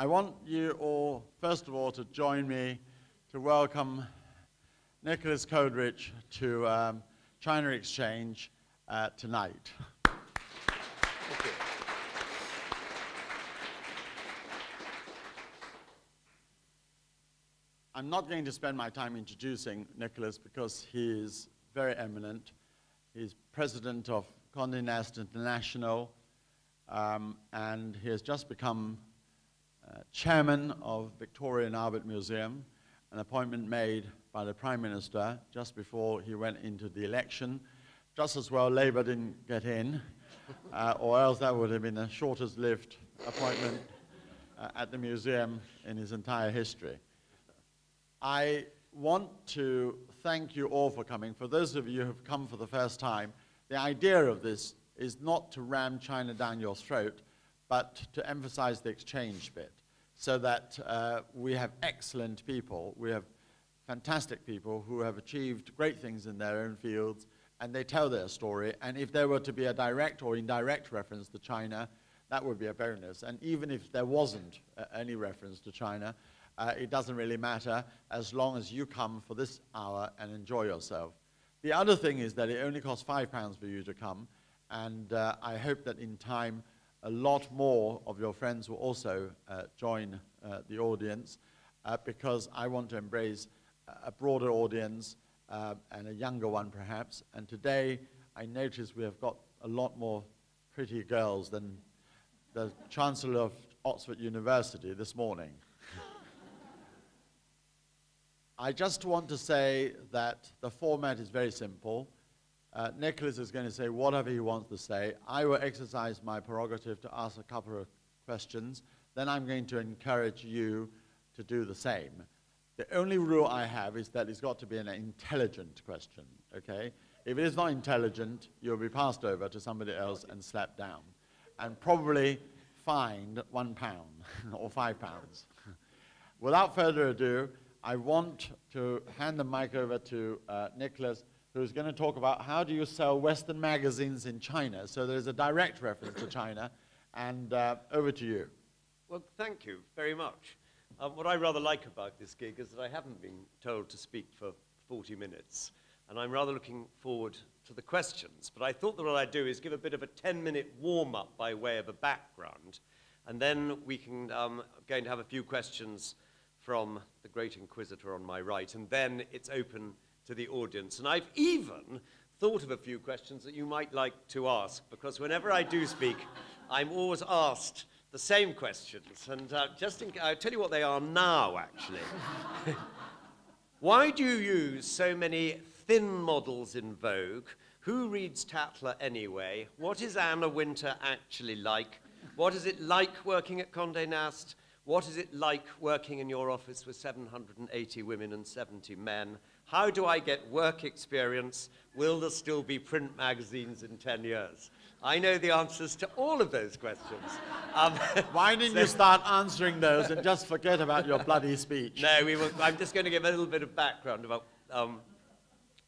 I want you all, first of all, to join me to welcome Nicholas Coleridge to China Exchange tonight. Thank you. I'm not going to spend my time introducing Nicholas because he is very eminent. He's president of Conde Nast International, and he has just become chairman of Victoria and Albert Museum, an appointment made by the Prime Minister just before he went into the election. Just as well Labour didn't get in, or else that would have been the shortest lived appointment at the museum in his entire history. I want to thank you all for coming. For those of you who have come for the first time, the idea of this is not to ram China down your throat, but to emphasize the exchange bit, so that we have excellent people, we have fantastic people who have achieved great things in their own fields, and they tell their story, and if there were to be a direct or indirect reference to China, that would be a bonus. And even if there wasn't any reference to China, it doesn't really matter as long as you come for this hour and enjoy yourself. The other thing is that it only costs £5 for you to come, and I hope that in time a lot more of your friends will also join the audience because I want to embrace a broader audience and a younger one perhaps. And today I notice we have got a lot more pretty girls than the Chancellor of Oxford University this morning. I just want to say that the format is very simple. Nicholas is going to say whatever he wants to say. I will exercise my prerogative to ask a couple of questions. Then I'm going to encourage you to do the same. The only rule I have is that it's got to be an intelligent question, okay? If it is not intelligent, you'll be passed over to somebody else and slapped down, and probably fined £1 or £5. Without further ado, I want to hand the mic over to Nicholas, who's going to talk about how do you sell Western magazines in China. So there's a direct reference to China, and over to you. Well, thank you very much. What I rather like about this gig is that I haven't been told to speak for 40 minutes, and I'm rather looking forward to the questions. But I thought that what I'd do is give a bit of a 10-minute warm-up by way of a background, and then we can going to have a few questions from the great inquisitor on my right, and then it's open to the audience. And I've even thought of a few questions that you might like to ask, because whenever I do speak, I'm always asked the same questions. And I'll tell you what they are now, actually. Why do you use so many thin models in Vogue? Who reads Tatler anyway? What is Anna Wintour actually like? What is it like working at Conde Nast? What is it like working in your office with 780 women and 70 men? How do I get work experience? Will there still be print magazines in 10 years? I know the answers to all of those questions. Why didn't you start answering those and just forget about your bloody speech? No, I'm just going to give a little bit of background about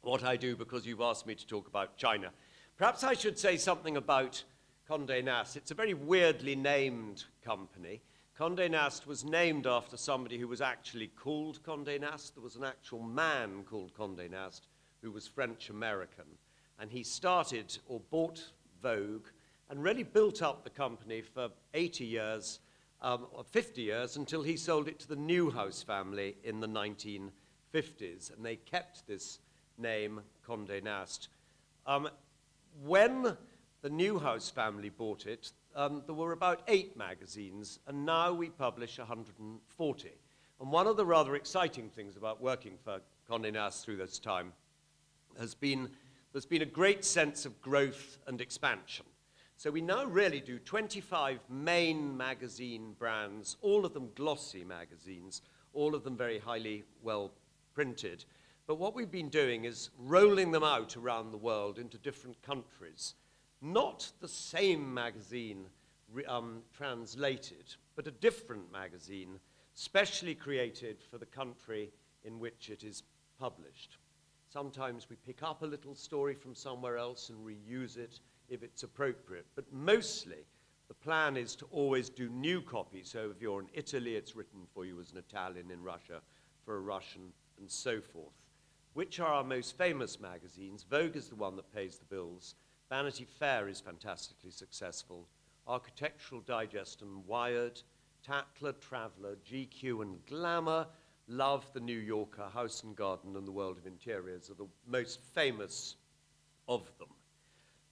what I do, because you've asked me to talk about China. Perhaps I should say something about Conde Nast. It's a very weirdly named company. Conde Nast was named after somebody who was actually called Conde Nast. There was an actual man called Conde Nast who was French-American, and he started or bought Vogue and really built up the company for 80 years, or 50 years, until he sold it to the Newhouse family in the 1950s, and they kept this name, Conde Nast. When the Newhouse family bought it, there were about 8 magazines, and now we publish 140. And one of the rather exciting things about working for Conde Nast through this time has been there's been a great sense of growth and expansion. So we now really do 25 main magazine brands, all of them glossy magazines, all of them very highly well printed. But what we've been doing is rolling them out around the world into different countries. Not the same magazine translated, but a different magazine, specially created for the country in which it is published. Sometimes we pick up a little story from somewhere else and reuse it if it's appropriate, but mostly the plan is to always do new copies. So if you're in Italy, it's written for you as an Italian, in Russia for a Russian, and so forth. Which are our most famous magazines? Vogue is the one that pays the bills. Vanity Fair is fantastically successful. Architectural Digest and Wired, Tatler, Traveller, GQ, and Glamour, Love, The New Yorker, House and Garden, and The World of Interiors are the most famous of them.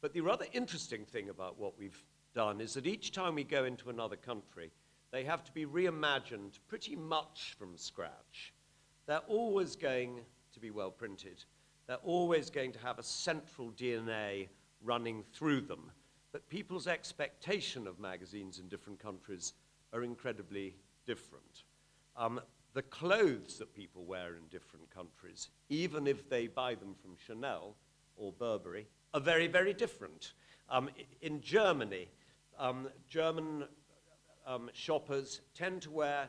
But the rather interesting thing about what we've done is that each time we go into another country, they have to be reimagined pretty much from scratch. They're always going to be well printed. They're always going to have a central DNA running through them. But people's expectation of magazines in different countries are incredibly different. The clothes that people wear in different countries, even if they buy them from Chanel or Burberry, are very, very different. In Germany, German shoppers tend to wear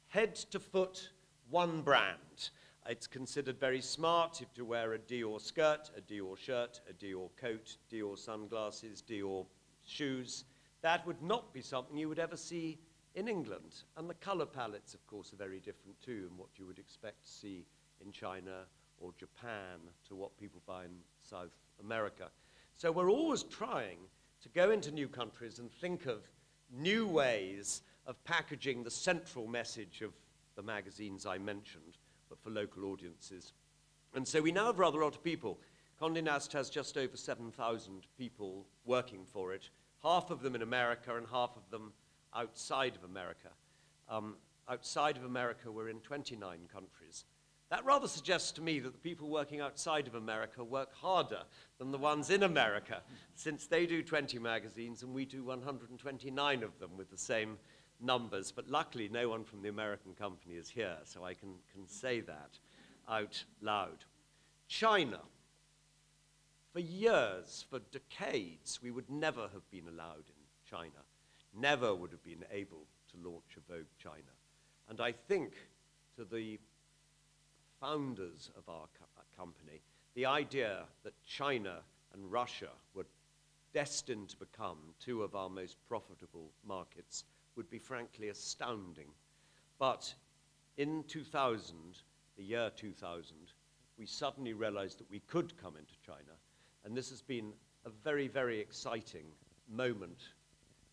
head to foot one brand. It's considered very smart if to wear a Dior skirt, a Dior shirt, a Dior coat, Dior sunglasses, Dior shoes. That would not be something you would ever see in England. And the color palettes, of course, are very different too, and what you would expect to see in China or Japan to what people buy in South America. So we're always trying to go into new countries and think of new ways of packaging the central message of the magazines I mentioned, but for local audiences. And so we now have rather a lot of people. Conde Nast has just over 7,000 people working for it, half of them in America and half of them outside of America. Outside of America, we're in 29 countries. That rather suggests to me that the people working outside of America work harder than the ones in America, since they do 20 magazines and we do 129 of them with the same numbers. But luckily, no one from the American company is here, so I can say that out loud. China. For years, for decades, we would never have been allowed in China. Never would have been able to launch a Vogue China. And I think to the founders of our company, the idea that China and Russia were destined to become two of our most profitable markets would be frankly astounding. But in 2000, the year 2000, we suddenly realized that we could come into China. And this has been a very, very exciting moment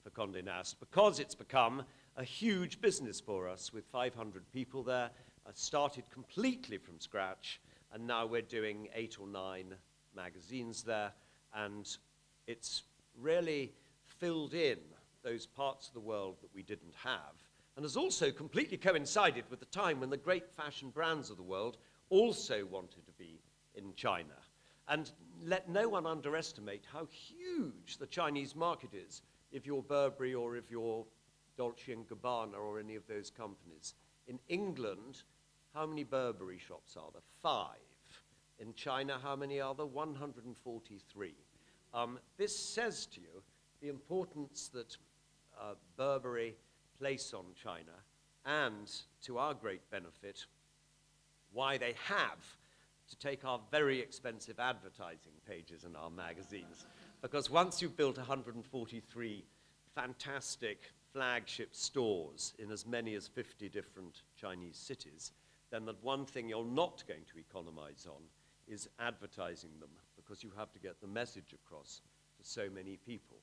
for Conde Nast because it's become a huge business for us with 500 people there. Started completely from scratch, and now we're doing 8 or 9 magazines there, and it's really filled in those parts of the world that we didn't have, and has also completely coincided with the time when the great fashion brands of the world also wanted to be in China. And let no one underestimate how huge the Chinese market is if you're Burberry or if you're Dolce & Gabbana or any of those companies. In England, how many Burberry shops are there? 5. In China, how many are there? 143. This says to you the importance that Burberry place on China, and to our great benefit, why they have to take our very expensive advertising pages in our magazines. Because once you've built 143 fantastic flagship stores in as many as 50 different Chinese cities, then the one thing you're not going to economize on is advertising them, because you have to get the message across to so many people.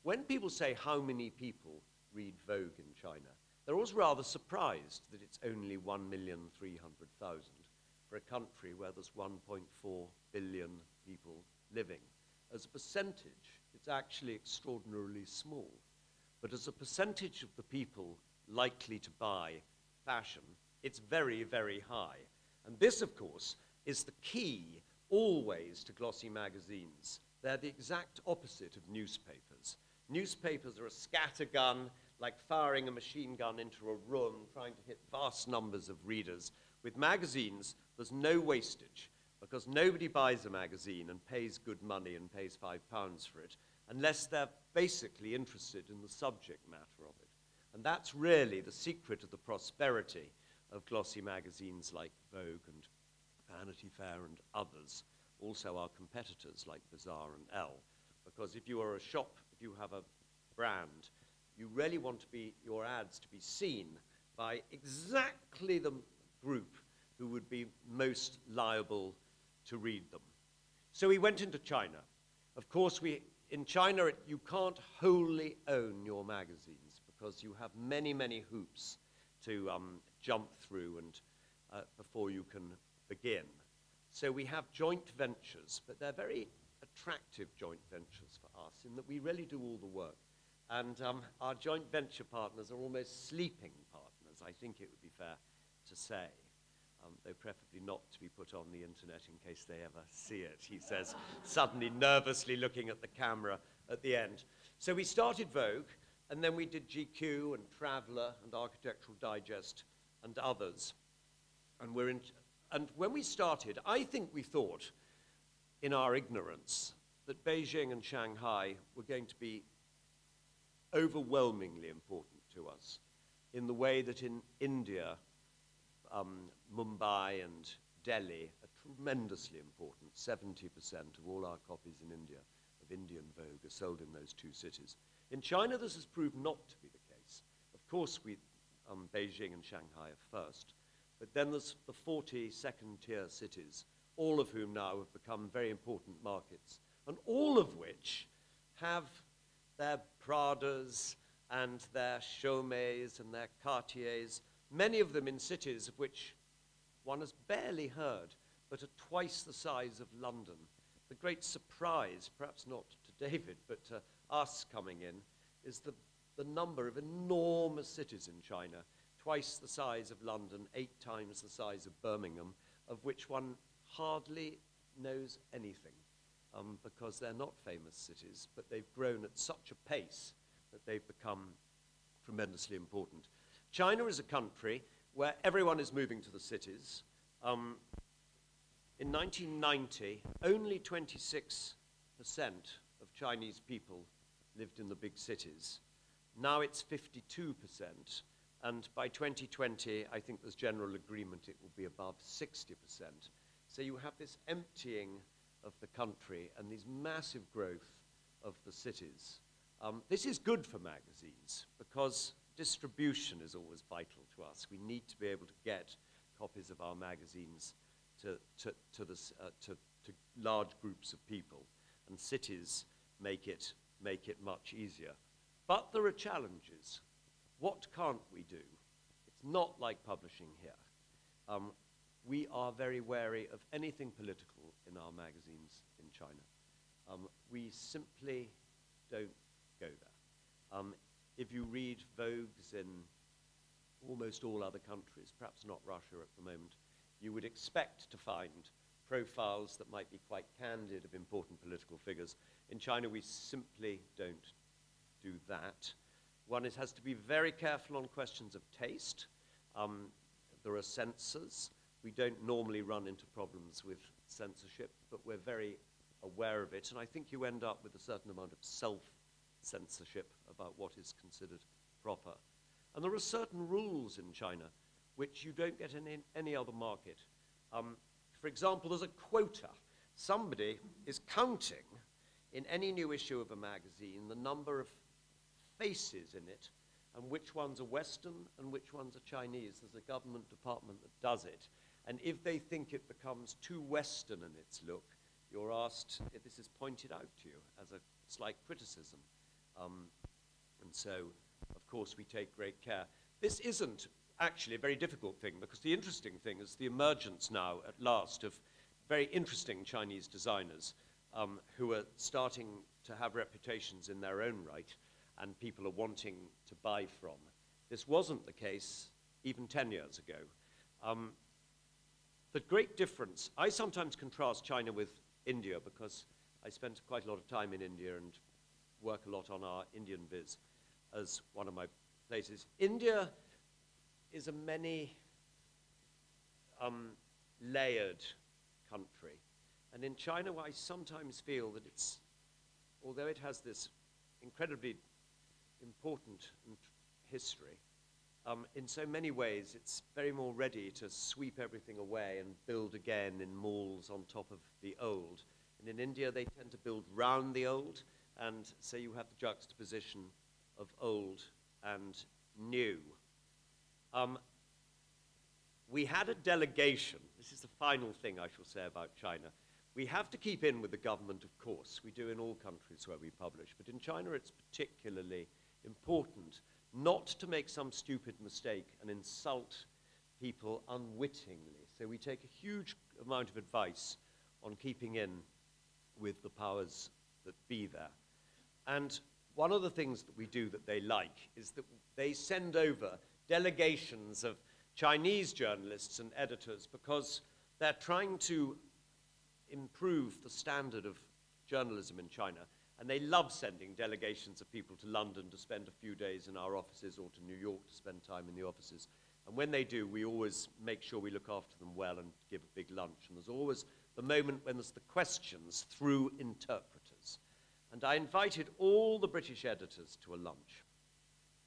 When people say how many people read Vogue in China, they're always rather surprised that it's only 1,300,000 for a country where there's 1.4 billion people living. As a percentage, it's actually extraordinarily small. But as a percentage of the people likely to buy fashion, it's very, very high. And this, of course, is the key always to glossy magazines. They're the exact opposite of newspapers. Newspapers are a scattergun, like firing a machine gun into a room, trying to hit vast numbers of readers. With magazines, there's no wastage, because nobody buys a magazine and pays good money and pays £5 for it, unless they're basically interested in the subject matter of it. And that's really the secret of the prosperity of glossy magazines like Vogue and Vanity Fair and others, also our competitors like Bazaar and Elle. Because if you are a shop, if you have a brand, you really want your ads to be seen by exactly the group who would be most liable to read them. So we went into China. Of course, in China, you can't wholly own your magazines because you have many, many hoops to jump through and before you can begin. So we have joint ventures, but they're very attractive joint ventures for us in that we really do all the work. And our joint venture partners are almost sleeping partners, I think it would be fair to say, though preferably not to be put on the internet in case they ever see it, he says, suddenly nervously looking at the camera at the end. So we started Vogue, and then we did GQ and Traveller and Architectural Digest and others. And when we started, I think we thought, in our ignorance, that Beijing and Shanghai were going to be overwhelmingly important to us in the way that in India, Mumbai and Delhi are tremendously important. 70% of all our copies in India of Indian Vogue are sold in those two cities. In China, this has proved not to be the case. Of course, Beijing and Shanghai are first, but then there's the 40 second-tier cities, all of whom now have become very important markets, and all of which have their Pradas and their Chaumets and their Cartiers, many of them in cities of which one has barely heard, but are twice the size of London. The great surprise, perhaps not to David, but to us coming in, is the number of enormous cities in China, twice the size of London, 8 times the size of Birmingham, of which one hardly knows anything, because they're not famous cities, but they've grown at such a pace that they've become tremendously important. China is a country where everyone is moving to the cities. In 1990, only 26% of Chinese people lived in the big cities. Now it's 52%, and by 2020, I think there's general agreement it will be above 60%. So you have this emptying of the country and this massive growth of the cities. This is good for magazines because distribution is always vital to us. We need to be able to get copies of our magazines to large groups of people, and cities make it much easier. But there are challenges. What can't we do? It's not like publishing here. We are very wary of anything political in our magazines in China. We simply don't go there. If you read Vogues in almost all other countries, perhaps not Russia at the moment, you would expect to find profiles that might be quite candid of important political figures. In China, we simply don't do that. One has to be very careful on questions of taste. There are censors. We don't normally run into problems with censorship, but we're very aware of it. And I think you end up with a certain amount of self-censorship about what is considered proper. And there are certain rules in China which you don't get in any other market. For example, there's a quota. Somebody is counting in any new issue of a magazine the number of faces in it and which ones are Western and which ones are Chinese. There's a government department that does it. And if they think it becomes too Western in its look, you're asked if this is pointed out to you as a slight criticism. And so, of course, we take great care. This isn't actually a very difficult thing, because the interesting thing is the emergence now, at last, of very interesting Chinese designers who are starting to have reputations in their own right, and people are wanting to buy from. This wasn't the case even 10 years ago. The great difference, I sometimes contrast China with India because I spent quite a lot of time in India and work a lot on our Indian viz as one of my places. India is a many layered country. And in China, I sometimes feel that it's, although it has this incredibly important history, in so many ways, it's very more ready to sweep everything away and build again in malls on top of the old. And in India, they tend to build round the old, and so you have the juxtaposition of old and new. We had a delegation. This is the final thing I shall say about China. We have to keep in with the government, of course. We do in all countries where we publish. But in China, it's particularly important not to make some stupid mistake and insult people unwittingly. So we take a huge amount of advice on keeping in with the powers that be there. And one of the things that we do that they like is that they send over delegations of Chinese journalists and editors because they're trying to improve the standard of journalism in China. And they love sending delegations of people to London to spend a few days in our offices or to New York to spend time in the offices. And when they do, we always make sure we look after them well and give a big lunch. And there's always the moment when there's the questions through interpreters. And I invited all the British editors to a lunch.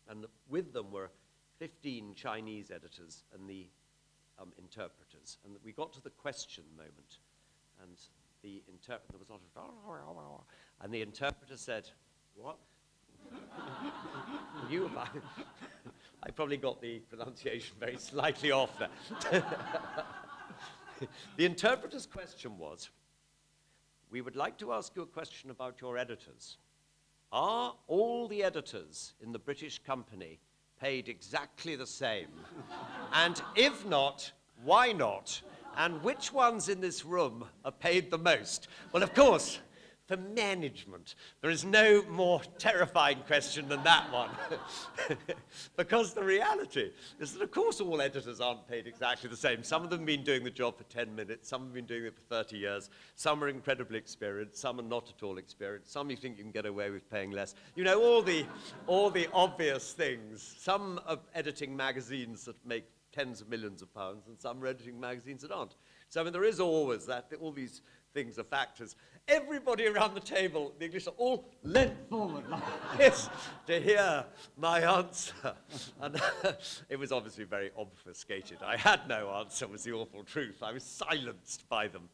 And with them were 15 Chinese editors and the interpreters. And we got to the question moment. And the interpreter, there was a lot of, and the interpreter said, "What?" I probably got the pronunciation very slightly off there. The interpreter's question was, "We would like to ask you a question about your editors. Are all the editors in the British company paid exactly the same? And if not, why not? And which ones in this room are paid the most?" Well, of course, for management, there is no more terrifying question than that one. Because the reality is that, of course, all editors aren't paid exactly the same. Some of them have been doing the job for 10 minutes, some have been doing it for 30 years, some are incredibly experienced, some are not at all experienced, some you think you can get away with paying less. You know, all the obvious things. Some are editing magazines that make tens of millions of pounds, and some are editing magazines that aren't. So, I mean, there is always that, all these things are factors. Everybody around the table, the English, are all leant forward like this to hear my answer. And it was obviously very obfuscated. I had no answer, was the awful truth. I was silenced by them.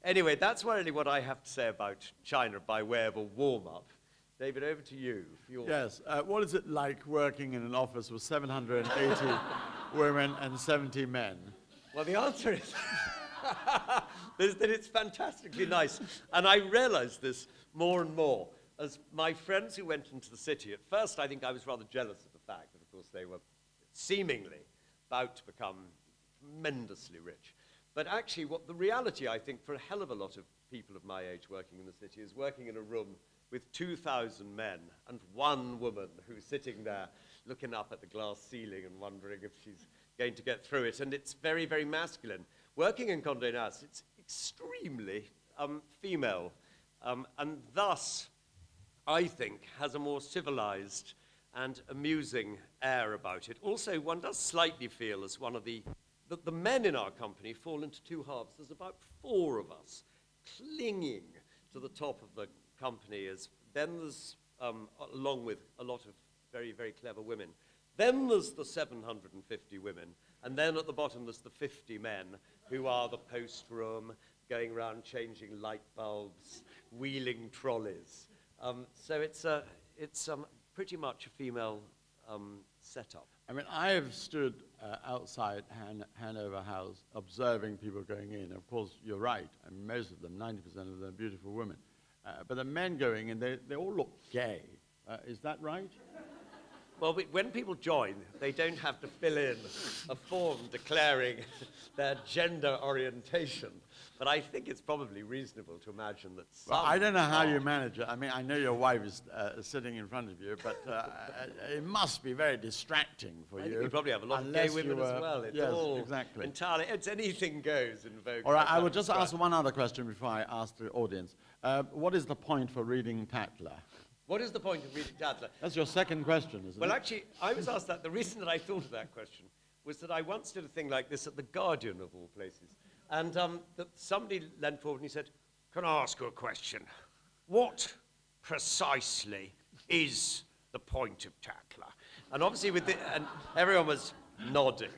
Anyway, that's really what I have to say about China by way of a warm-up. David, over to you. Yes. What is it like working in an office with 780 women and 70 men? Well, the answer is that it's fantastically nice. And I realized this more and more as my friends who went into the city. At first, I think I was rather jealous of the fact that, of course, they were seemingly about to become tremendously rich. But actually, what the reality, I think, for a hell of a lot of people of my age working in the city is working in a room with 2,000 men and one woman who's sitting there looking up at the glass ceiling and wondering if she's going to get through it. And it's very, very masculine. Working in Conde Nast, it's extremely female, and thus, I think, has a more civilized and amusing air about it. Also, one does slightly feel as one of the men in our company fall into two halves. There's about 4 of us clinging to the top of the company. Then there's, along with a lot of very, very clever women. Then there's the 750 women. And then at the bottom there's the 50 men who are the post room, going around changing light bulbs, wheeling trolleys. So it's pretty much a female setup. I mean, I have stood outside Hanover House observing people going in. Of course, you're right. I mean, most of them, 90% of them, are beautiful women. But the men going in, they all look gay. Is that right? Well, when people join, they don't have to fill in a form declaring their gender orientation. But I think it's probably reasonable to imagine that some... Well, I don't know how you manage it. I mean, I know your wife is sitting in front of you, but it must be very distracting for you. I think you probably have a lot of gay women as well. It's all exactly. Entirely, it's anything goes in Vogue. All right, I will just ask one other question before I ask the audience. What is the point for reading Tatler? What is the point of reading Tatler? That's your second question, isn't it? Well, actually, I was asked that. The reason that I thought of that question was that I once did a thing like this at The Guardian, of all places. And somebody leant forward and he said, "Can I ask you a question? What precisely is the point of Tatler?" And obviously, and everyone was nodding.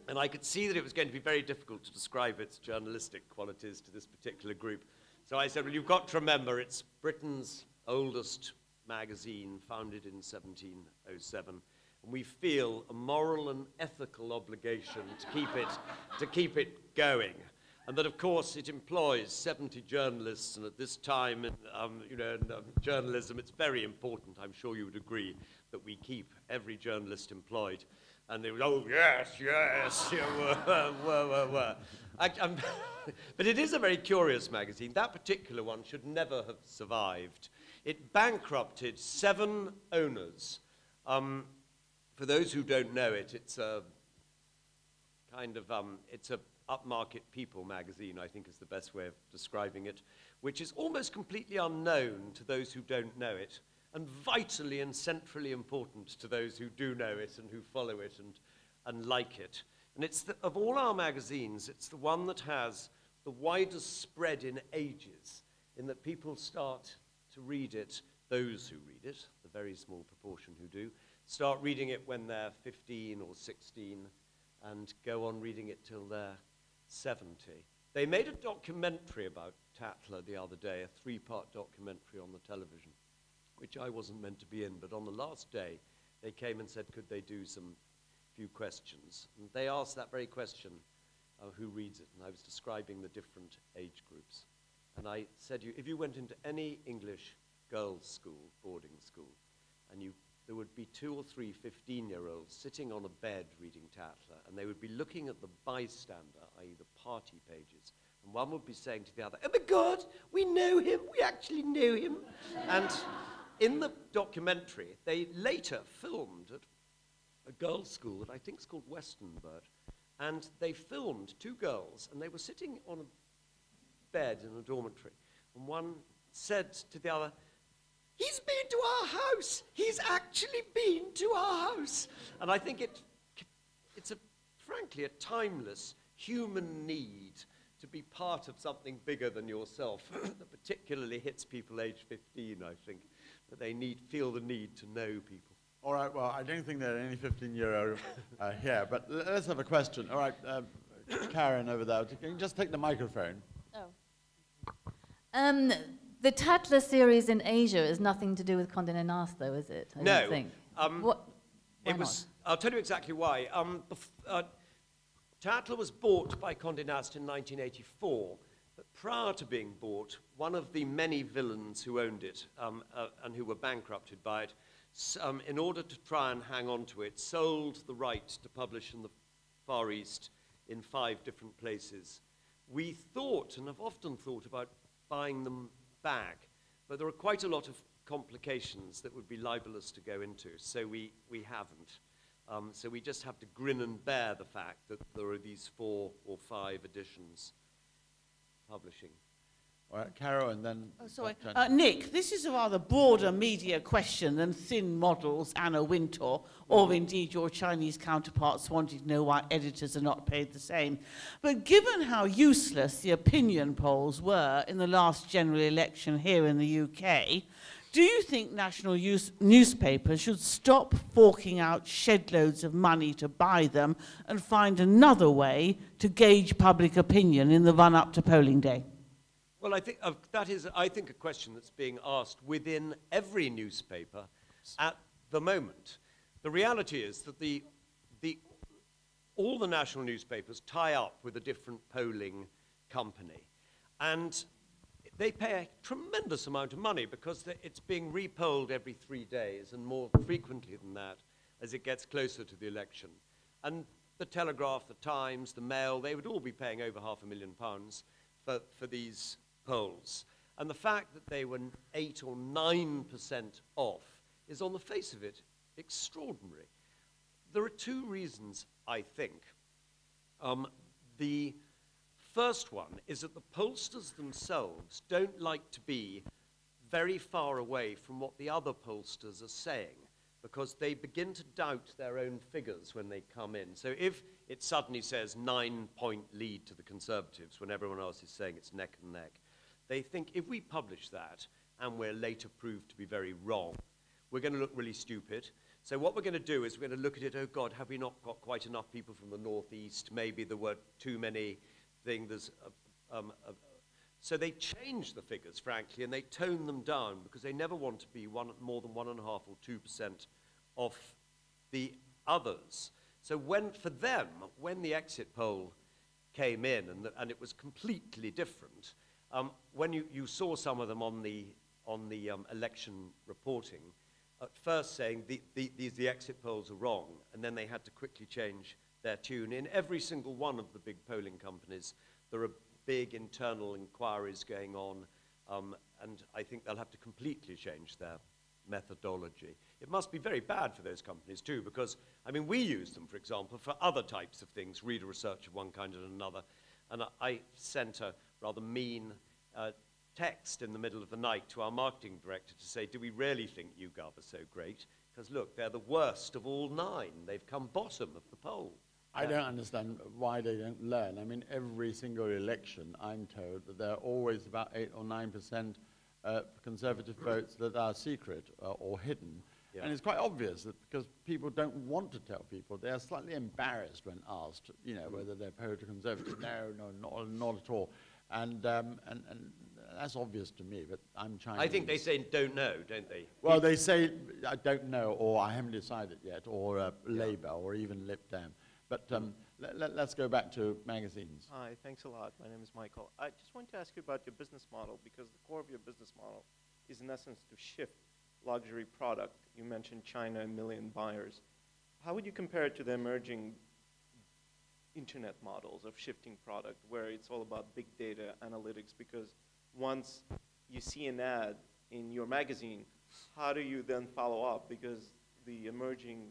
And I could see that it was going to be very difficult to describe its journalistic qualities to this particular group. So I said, well, you've got to remember it's Britain's oldest magazine founded in 1707. And we feel a moral and ethical obligation to keep it going. And that, of course, it employs 70 journalists, and at this time, in journalism, it's very important, I'm sure you would agree, that we keep every journalist employed. And they would, oh, yes, yes, But it is a very curious magazine. That particular one should never have survived. It bankrupted 7 owners. For those who don't know it, it's a kind of, it's a upmarket people magazine, I think is the best way of describing it, which is almost completely unknown to those who don't know it, and vitally and centrally important to those who do know it and who follow it and like it. And it's of all our magazines, it's the one that has the widest spread in ages, in that people start to read it, those who read it, the very small proportion who do, start reading it when they're 15 or 16 and go on reading it till they're 70. They made a documentary about Tatler the other day, a 3-part documentary on the television, which I wasn't meant to be in, but on the last day, they came and said, could they do some few questions? And they asked that very question, who reads it? And I was describing the different age groups. And I said, if you went into any English girls' school, boarding school, and there would be 2 or 3 15-year-olds sitting on a bed reading Tatler, and they would be looking at the bystander, i.e. the party pages, and one would be saying to the other, oh my God, we know him, we actually know him. And in the documentary, they later filmed at a girls' school that I think is called Westernburg, and they filmed 2 girls, and they were sitting on a bed in a dormitory, and one said to the other, he's been to our house. He's actually been to our house. And I think it's frankly a timeless human need to be part of something bigger than yourself that particularly hits people age 15, I think, that they feel the need to know people. All right, well, I don't think there are any 15-year-old here, but let's have a question. All right, Karen over there, can you just take the microphone? Oh. The Tatler series in Asia is nothing to do with Conde Nast, though, is it? I don't think. Why not? I'll tell you exactly why. Tatler was bought by Conde Nast in 1984, but prior to being bought, one of the many villains who owned it and who were bankrupted by it, in order to try and hang on to it, sold the right to publish in the Far East in 5 different places. We thought, and have often thought about buying them back, but there are quite a lot of complications that would be libelous to go into, so we haven't. So we just have to grin and bear the fact that there are these 4 or 5 editions publishing. All right, Carol, and then... Oh, sorry. Nick, this is a rather broader media question than thin models, Anna Wintour, or indeed your Chinese counterparts wanting to know why editors are not paid the same. But given how useless the opinion polls were in the last general election here in the UK, do you think national newspapers should stop forking out shed loads of money to buy them and find another way to gauge public opinion in the run-up to polling day? Well, I think that is, I think, a question that's being asked within every newspaper at the moment. The reality is that all the national newspapers tie up with a different polling company, and they pay a tremendous amount of money because it's being repolled every 3 days and more frequently than that as it gets closer to the election. And the Telegraph, the Times, the Mail, they would all be paying over £500,000 for these polls. And the fact that they were 8 or 9% off is, on the face of it, extraordinary. There are 2 reasons, I think. The first one is that the pollsters themselves don't like to be very far away from what the other pollsters are saying, because they begin to doubt their own figures when they come in. So if it suddenly says 9-point lead to the Conservatives when everyone else is saying it's neck and neck, they think if we publish that and we're later proved to be very wrong, we're going to look really stupid. So what we're going to do is we're going to look at it, oh God, have we not got quite enough people from the northeast? Maybe there were too many things. So they change the figures, frankly, and they tone them down because they never want to be more than 1.5% or 2% of the others. So for them, when the exit poll came in, and it was completely different, when you saw some of them on the election reporting, at first saying the exit polls are wrong, and then they had to quickly change their tune. In every single one of the big polling companies, there are big internal inquiries going on, and I think they'll have to completely change their methodology. It must be very bad for those companies too, because, I mean, we use them, for example, for other types of things, reader research of one kind and another, and I sent a rather mean text in the middle of the night to our marketing director to say, do we really think YouGov are so great? Because look, they're the worst of all 9. They've come bottom of the poll. I don't understand why they don't learn. I mean, every single election, I'm told that there are always about 8 or 9% conservative votes that are secret or hidden. Yeah. And it's quite obvious that because people don't want to tell people, they're slightly embarrassed when asked, you know, whether they're pro or conservative. No, not at all. And that's obvious to me, but I'm Chinese. I think they say don't know, don't they? Well, they say I don't know, or I haven't decided yet, or Labour, or even Lib Dem. But let's go back to magazines. Hi, thanks a lot. My name is Michael. I just want to ask you about your business model, because the core of your business model is, in essence, to shift luxury product. You mentioned China, 1 million buyers. How would you compare it to the emerging internet models of shifting product, where it's all about big data analytics? Because once you see an ad in your magazine, how do you then follow up? Because the emerging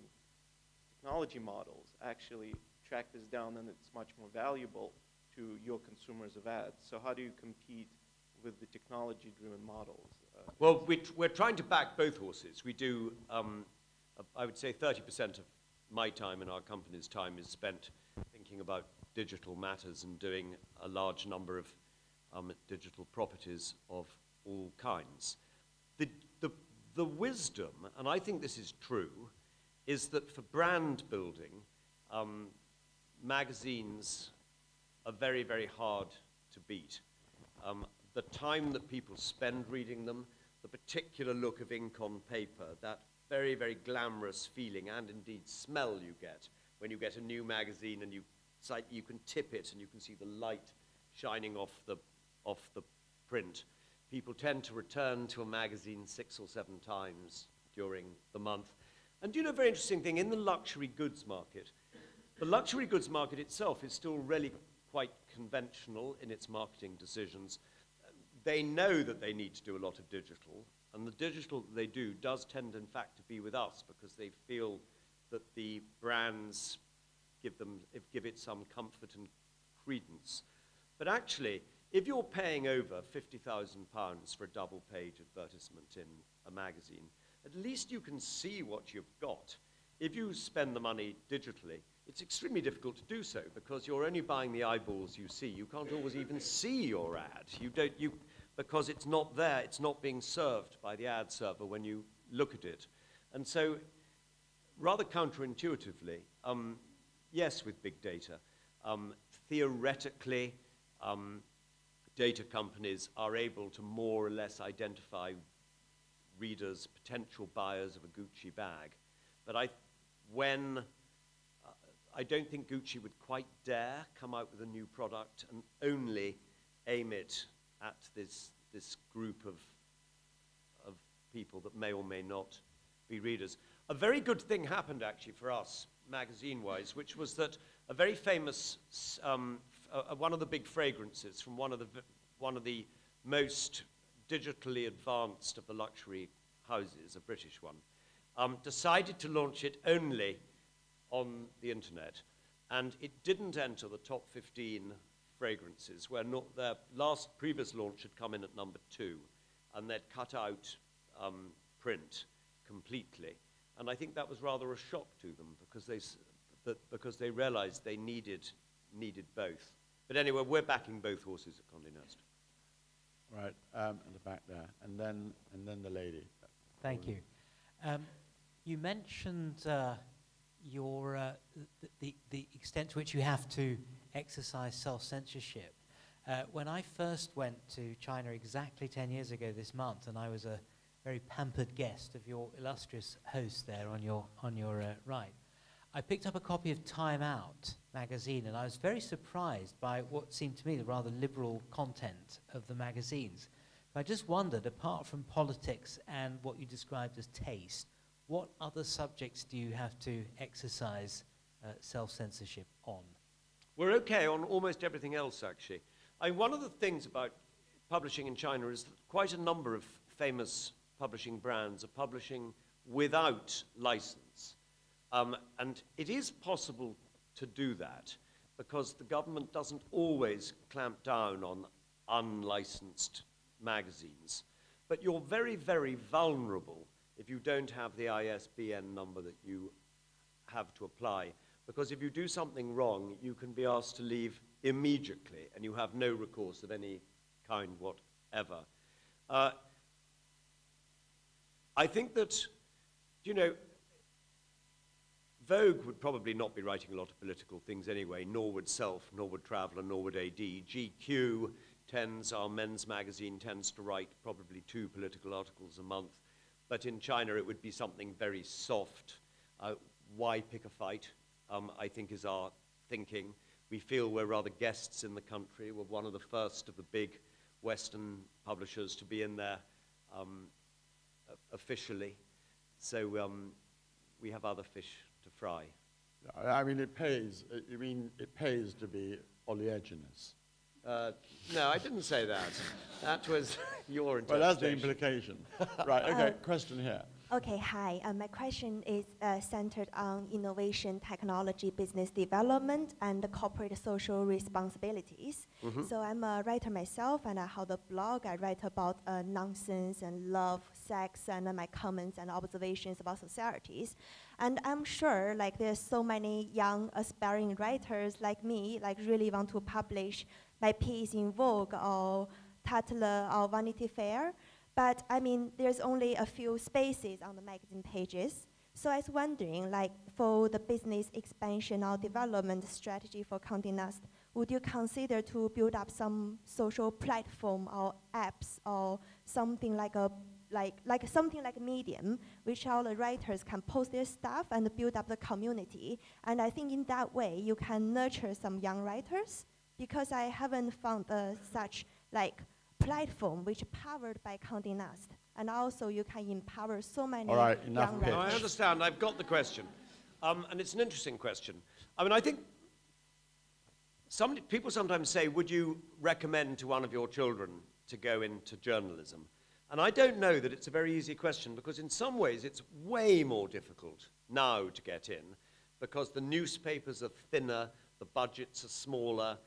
technology models actually track this down, and it's much more valuable to your consumers of ads. So how do you compete with the technology-driven models? Well, we're trying to back both horses. We do, I would say 30% of my time and our company's time is spent thinking about digital matters and doing a large number of digital properties of all kinds. The wisdom, and I think this is true, is that for brand building, magazines are very, very hard to beat. The time that people spend reading them, the particular look of ink on paper, that very, very glamorous feeling and indeed smell you get when you get a new magazine and you can tip it and you can see the light shining off the print. People tend to return to a magazine 6 or 7 times during the month. And do you know a very interesting thing? In the luxury goods market, the luxury goods market itself is still really quite conventional in its marketing decisions. They know that they need to do a lot of digital, and the digital that they do does tend, in fact, to be with us because they feel that the brands give it some comfort and credence. But actually, if you're paying over £50,000 for a double-page advertisement in a magazine, at least you can see what you've got. If you spend the money digitally, it's extremely difficult to do so because you're only buying the eyeballs you see. You can't always even see your ad. Because it's not there, it's not being served by the ad server when you look at it. And so, rather counterintuitively, yes, with big data, theoretically, data companies are able to more or less identify readers, potential buyers of a Gucci bag. But I don't think Gucci would quite dare come out with a new product and only aim it at this group of people that may or may not be readers. A very good thing happened actually for us, magazine-wise, which was that a very famous, one of the big fragrances from one of the most digitally advanced of the luxury houses, a British one, decided to launch it only on the internet, and it didn't enter the top 15 fragrances, where their previous launch had come in at number 2, and they'd cut out print completely. And I think that was rather a shock to them because they realized they needed both. But anyway, we're backing both horses at Conde Nast. Right, at the back there, and then the lady. Thank you. You mentioned the extent to which you have to exercise self-censorship. When I first went to China exactly 10 years ago this month, and I was a very pampered guest of your illustrious host there on your right, I picked up a copy of Time Out magazine, and I was very surprised by what seemed to me the rather liberal content of the magazines. I just wondered, apart from politics and what you described as taste, what other subjects do you have to exercise self-censorship on? We're okay on almost everything else, actually. One of the things about publishing in China is that quite a number of famous publishing brands are publishing without license. And it is possible to do that because the government doesn't always clamp down on unlicensed magazines. But you're very, very vulnerable if you don't have the ISBN number that you have to apply. Because if you do something wrong, you can be asked to leave immediately, and you have no recourse of any kind whatever. I think that, you know, Vogue would probably not be writing a lot of political things anyway, nor would Self, nor would Traveller, nor would AD. GQ our men's magazine tends to write probably 2 political articles a month, but in China it would be something very soft. Why pick a fight, I think is our thinking. We feel we're rather guests in the country. We're one of the first of the big Western publishers to be in there officially. So we have other fish to fry. I mean, it pays. You mean it pays to be oleaginous? No, I didn't say that. That was your interpretation. Well, that's the implication. Right, okay, question here. Okay, hi. My question is centered on innovation, technology, business development, and corporate social responsibilities. Mm-hmm. So I'm a writer myself, and I have a blog. I write about nonsense and love, sex, and my comments and observations about societies. And I'm sure, like, there's so many young aspiring writers like me, like, really want to publish my piece in Vogue or Tatler or Vanity Fair. But I mean, there's only a few spaces on the magazine pages. So I was wondering, like, for the business expansion or development strategy for Conde Nast, would you consider to build up some social platform or apps or something like a something like a Medium, which all the writers can post their stuff and build up the community? And I think in that way you can nurture some young writers, because I haven't found such like platform which powered by Conde Nast, and also you can empower so many young writers. No, I understand. I've got the question, and it's an interesting question. I mean, I think people sometimes say, "Would you recommend to one of your children to go into journalism?" And I don't know that it's a very easy question, because in some ways it's way more difficult now to get in, because the newspapers are thinner, the budgets are smaller,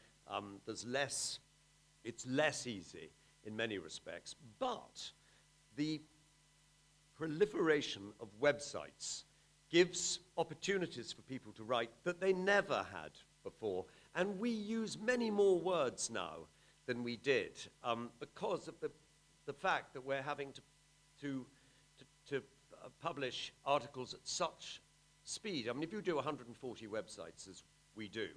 it's less easy in many respects. But the proliferation of websites gives opportunities for people to write that they never had before. And we use many more words now than we did because of the fact that we're having to publish articles at such speed. I mean, if you do 140 websites, as we do,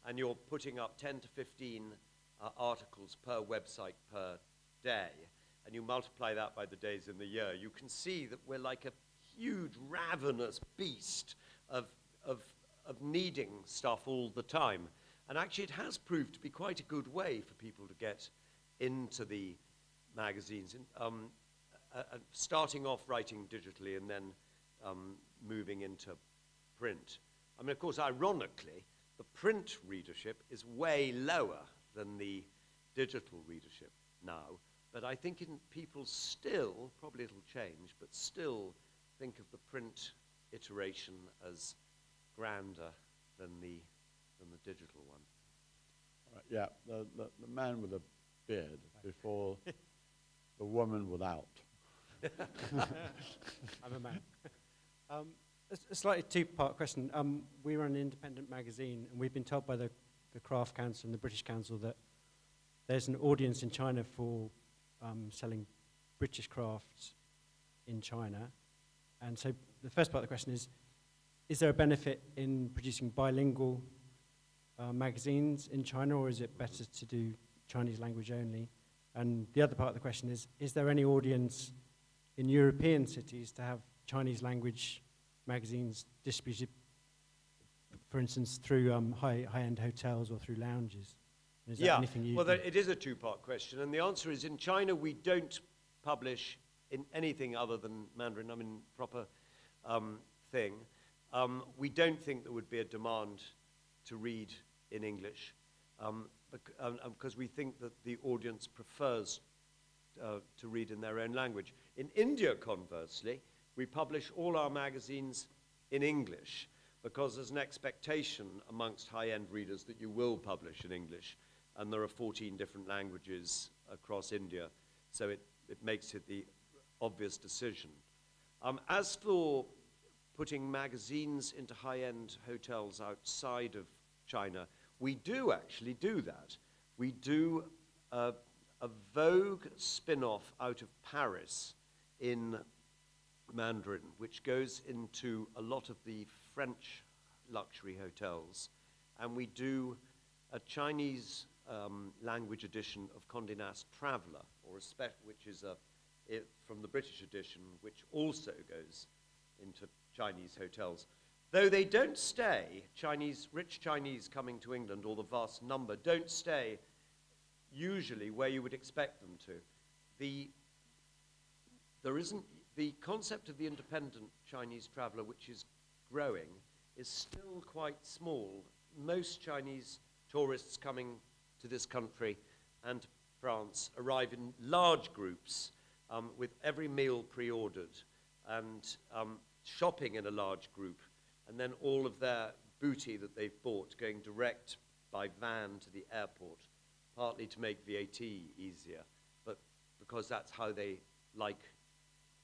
and you're putting up 10 to 15 articles per website per day, and you multiply that by the days in the year, you can see that we're like a huge ravenous beast of needing stuff all the time. And actually it has proved to be quite a good way for people to get into the magazines, starting off writing digitally and then moving into print. I mean, of course, ironically, the print readership is way lower than the digital readership now, but I think people still, probably it'll change, but still think of the print iteration as grander than the digital one. Yeah, the man with a beard before the woman without. I'm a man. A slightly two-part question. We run an independent magazine, and we've been told by the Craft Council and the British Council that there's an audience in China for selling British crafts in China. And so the first part of the question is there a benefit in producing bilingual magazines in China, or is it better to do Chinese language only? And the other part of the question is there any audience in European cities to have Chinese language magazines distributed, for instance, through high-end hotels or through lounges? Is that anything you do? It is a two-part question, and the answer is in China we don't publish in anything other than Mandarin, I mean proper thing. We don't think there would be a demand to read in English because we think that the audience prefers to read in their own language. In India, conversely, we publish all our magazines in English because there's an expectation amongst high-end readers that you will publish in English, and there are 14 different languages across India, so it makes it the obvious decision. As for putting magazines into high-end hotels outside of China, we do actually do that. We do a Vogue spin-off out of Paris in Mandarin, which goes into a lot of the French luxury hotels, and we do a Chinese language edition of Conde Nast Traveller, which is from the British edition, which also goes into Chinese hotels. Though they don't stay, rich Chinese coming to England, or the vast number, don't stay usually where you would expect them to. The concept of the independent Chinese traveller, which is growing, is still quite small. Most Chinese tourists coming to this country and France arrive in large groups with every meal pre-ordered and shopping in a large group, and then all of their booty that they've bought going direct by van to the airport, partly to make VAT easier, but because that's how they like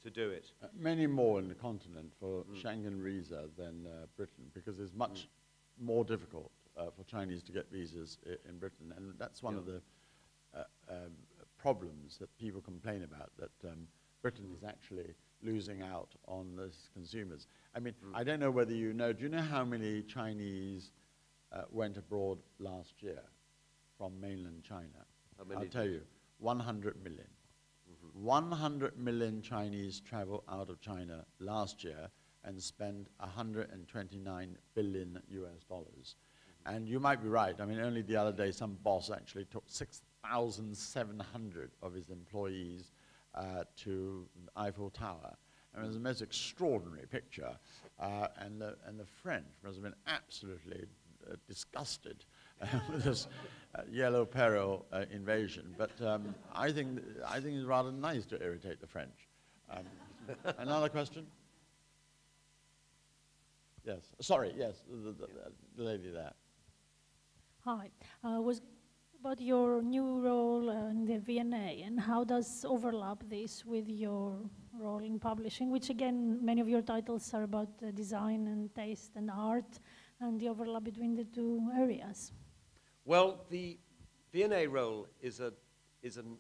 to do it. Many more in the continent for Schengen visa than Britain, because it's much more difficult for Chinese to get visas in Britain, and that's one of the problems that people complain about, that Britain is actually losing out on those consumers. I mean, I don't know whether do you know how many Chinese went abroad last year from mainland China? I'll tell you, 100 million. 100 million Chinese travel out of China last year and spend 129 billion US dollars. And you might be right. I mean, only the other day, some boss actually took 6,700 of his employees to the Eiffel Tower. And it was the most extraordinary picture. And the French must have been absolutely disgusted with this yellow peril invasion. But I think it's rather nice to irritate the French. Another question? Yes. Sorry, yes, the lady there. Hi. Was about your new role in the V&A, and how does overlap this with your role in publishing, which again, many of your titles are about design and taste and art, and the overlap between the two areas? Well, the V&A role is a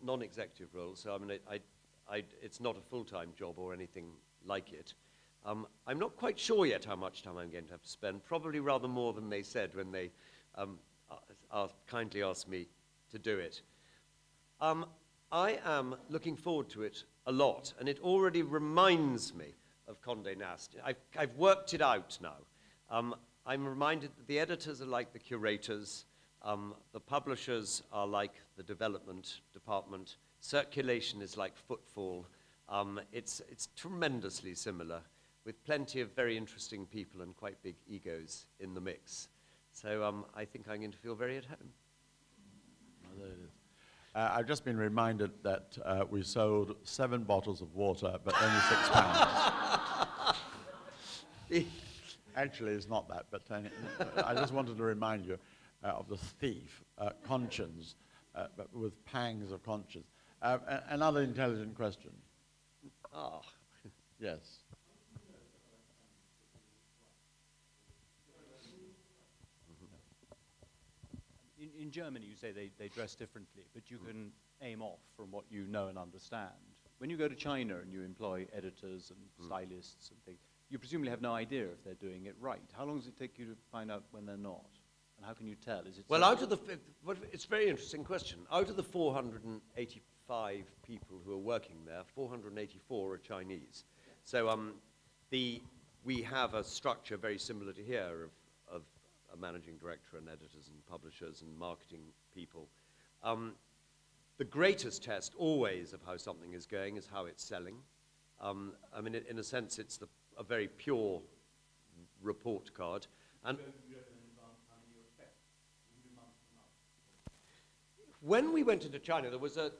non-executive role, so I mean, it's not a full-time job or anything like it. I'm not quite sure yet how much time I'm going to have to spend, probably rather more than they said when they kindly asked me to do it. I am looking forward to it a lot, and it already reminds me of Conde Nast. I've worked it out now. I'm reminded that the editors are like the curators, the publishers are like the development department, circulation is like footfall. It's tremendously similar, with plenty of very interesting people and quite big egos in the mix. So I think I'm going to feel very at home. Oh, there it is. I've just been reminded that we sold 7 bottles of water, but only £6. Actually, it's not that, but I just wanted to remind you of the thief, conscience, but with pangs of conscience. Another intelligent question. Ah. Yes. In Germany, you say they dress differently, but you can aim off from what you know and understand. When you go to China and you employ editors and stylists and things, you presumably have no idea if they're doing it right. How long does it take you to find out when they're not? How can you tell? Is it well, it's a very interesting question. Out of the 485 people who are working there, 484 are Chinese. So we have a structure very similar to here of a managing director and editors and publishers and marketing people. The greatest test always of how something is going is how it's selling. I mean, in a sense, it's a very pure report card. And when we went into China, there was a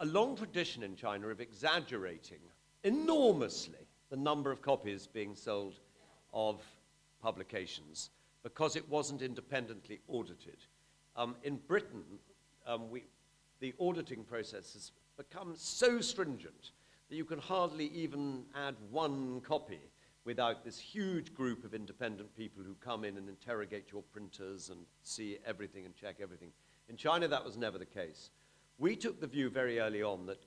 long tradition in China of exaggerating enormously the number of copies being sold of publications because it wasn't independently audited. In Britain, the auditing process has become so stringent that you can hardly even add one copy without this huge group of independent people who come in and interrogate your printers and see everything and check everything. In China, that was never the case. We took the view very early on that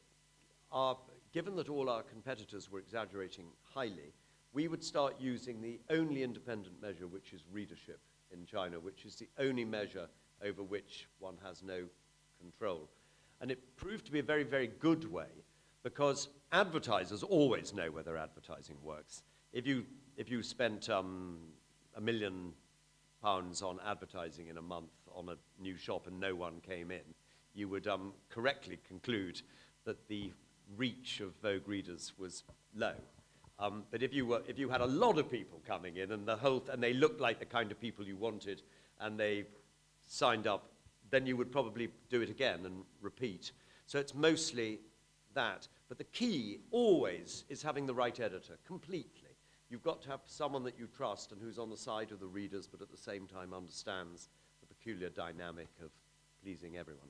given that all our competitors were exaggerating highly, we would start using the only independent measure, which is readership in China, which is the only measure over which one has no control. And it proved to be a very, very good way, because advertisers always know whether advertising works. If you spent £1 million on advertising in a month on a new shop and no one came in, you would correctly conclude that the reach of Vogue readers was low. But if you had a lot of people coming in and they looked like the kind of people you wanted and they signed up, then you would probably do it again and repeat. So it's mostly that. But the key always is having the right editor, completely. You've got to have someone that you trust and who's on the side of the readers, but at the same time understands the peculiar dynamic of pleasing everyone.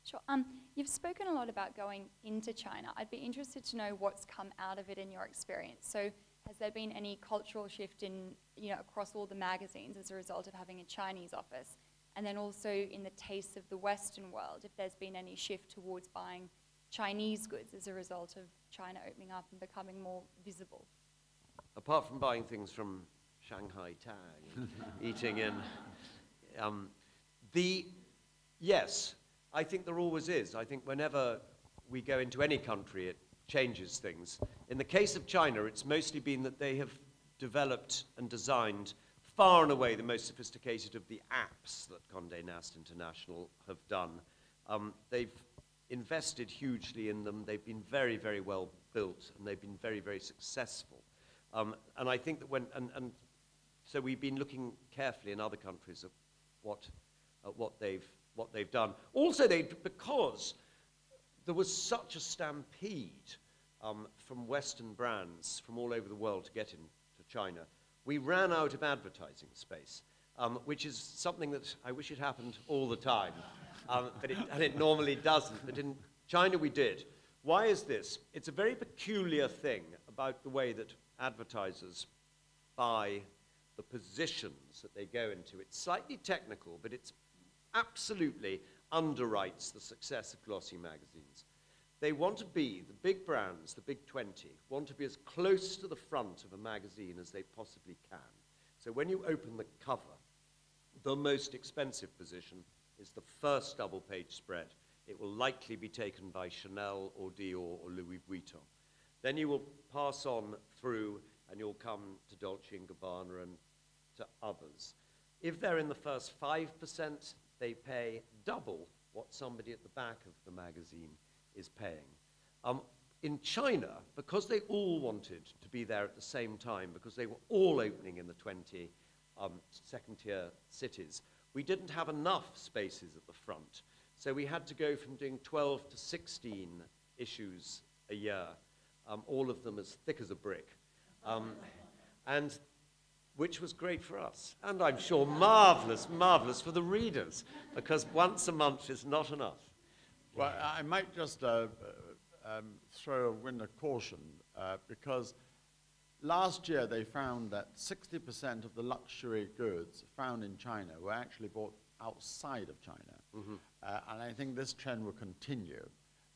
Sure. You've spoken a lot about going into China. I'd be interested to know what's come out of it in your experience. So has there been any cultural shift across all the magazines as a result of having a Chinese office? And then also in the taste of the Western world, if there's been any shift towards buying Chinese goods as a result of China opening up and becoming more visible? Apart from buying things from Shanghai Tang and eating in, yes, I think there always is. I think whenever we go into any country, it changes things. In the case of China, it's mostly been that they have developed and designed far and away the most sophisticated of the apps that Conde Nast International have done. They've invested hugely in them. They've been very, very well built, and they've been very, very successful. And I think that so we've been looking carefully in other countries at what they've done. Also, because there was such a stampede from Western brands from all over the world to get into China, we ran out of advertising space, which is something that I wish it happened all the time, and it normally doesn't. But in China, we did. Why is this? It's a very peculiar thing about the way that advertisers buy the positions that they go into. It's slightly technical, but it's absolutely underwrites the success of glossy magazines. They want to be, the big brands, the big 20, want to be as close to the front of a magazine as they possibly can. So when you open the cover, the most expensive position is the first double-page spread. It will likely be taken by Chanel or Dior or Louis Vuitton. Then you will pass on through and you'll come to Dolce & Gabbana and to others. If they're in the first 5%, they pay double what somebody at the back of the magazine is paying. In China, because they all wanted to be there at the same time, because they were all opening in the 20 second-tier cities, we didn't have enough spaces at the front. So we had to go from doing 12 to 16 issues a year, all of them as thick as a brick, and which was great for us. And I'm sure marvelous, marvelous for the readers, because once a month is not enough. Well, I might just throw a wind of caution, because last year they found that 60% of the luxury goods found in China were actually bought outside of China. Mm-hmm. And I think this trend will continue.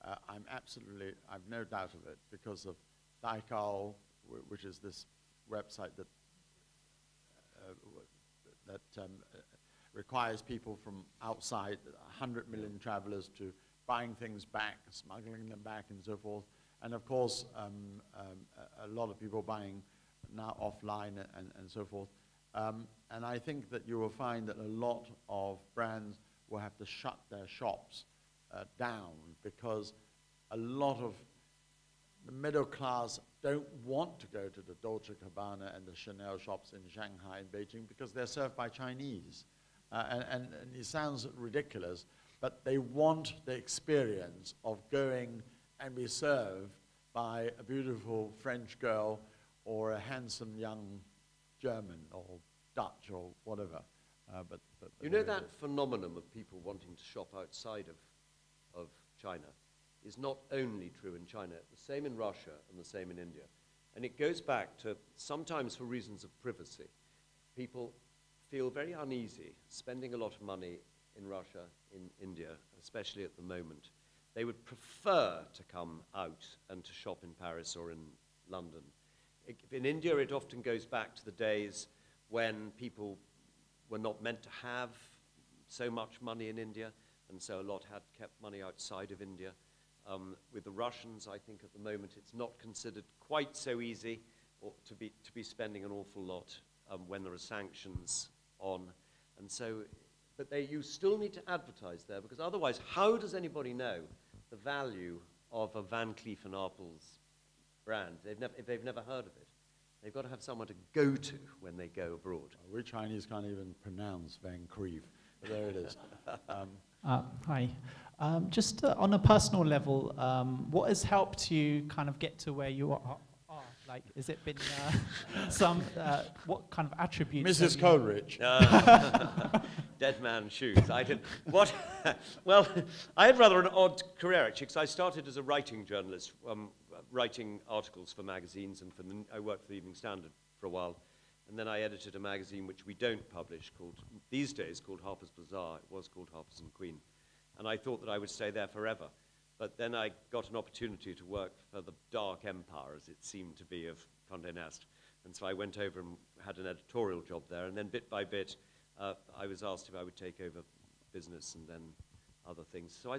I've no doubt of it, because of Daikao, which is this website that that requires people from outside, 100 million travelers, to buying things back, smuggling them back, and so forth. And of course, a lot of people buying now offline and so forth. And I think that you will find that a lot of brands will have to shut their shops down, because a lot of the middle class don't want to go to the Dolce & Gabbana and the Chanel shops in Shanghai and Beijing, because they're served by Chinese. And it sounds ridiculous, but they want the experience of going and be served by a beautiful French girl or a handsome young German or Dutch or whatever. But you know, that phenomenon of people wanting to shop outside of China is not only true in China, the same in Russia and the same in India. And it goes back to, sometimes for reasons of privacy, people feel very uneasy spending a lot of money in Russia, in India, especially at the moment. They would prefer to come out and to shop in Paris or in London. In India, it often goes back to the days when people were not meant to have so much money in India, and so a lot had kept money outside of India. With the Russians, I think at the moment it's not considered quite so easy or to be spending an awful lot when there are sanctions on. And so, but you still need to advertise there, because otherwise, how does anybody know the value of a Van Cleef & Arpels brand if they've never heard of it? They've got to have somewhere to go to when they go abroad. We Chinese can't even pronounce Van Cleef, but there it is. Hi. Just on a personal level, what has helped you kind of get to where you are? Like, has it been what kind of attributes? Mrs. Coleridge. Dead man's shoes. Well, I had rather an odd career, actually, because I started as a writing journalist, writing articles for magazines, and I worked for the Evening Standard for a while. And then I edited a magazine which we don't publish, these days called Harper's Bazaar. It was called Harper's and Queen. And I thought that I would stay there forever. But then I got an opportunity to work for the dark empire, as it seemed to be, of Conde Nast. And so I went over and had an editorial job there. And then bit by bit, I was asked if I would take over business and then other things. So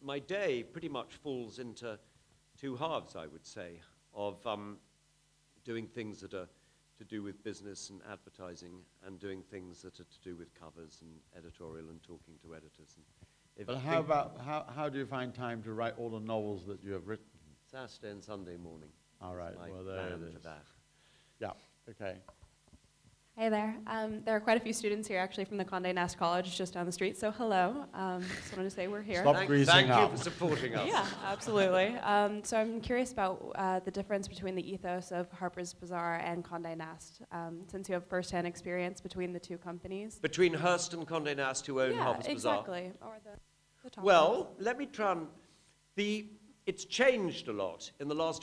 my day pretty much falls into two halves, I would say, of doing things that are to do with business and advertising, and doing things that are to do with covers and editorial and talking to editors. But how do you find time to write all the novels that you have written? Saturday and Sunday morning. All right, well, there it is. For that. Yeah, okay. Hey there. There are quite a few students here, actually, from the Conde Nast College just down the street, so hello. Just wanted to say we're here. Stop greasing up. Thank you for supporting us. Yeah, absolutely. So I'm curious about the difference between the ethos of Harper's Bazaar and Conde Nast, since you have first-hand experience between the two companies. Between Hearst and Conde Nast, who own Harper's Bazaar? Exactly. Or the top well, ones. let me try and... It's changed a lot in the last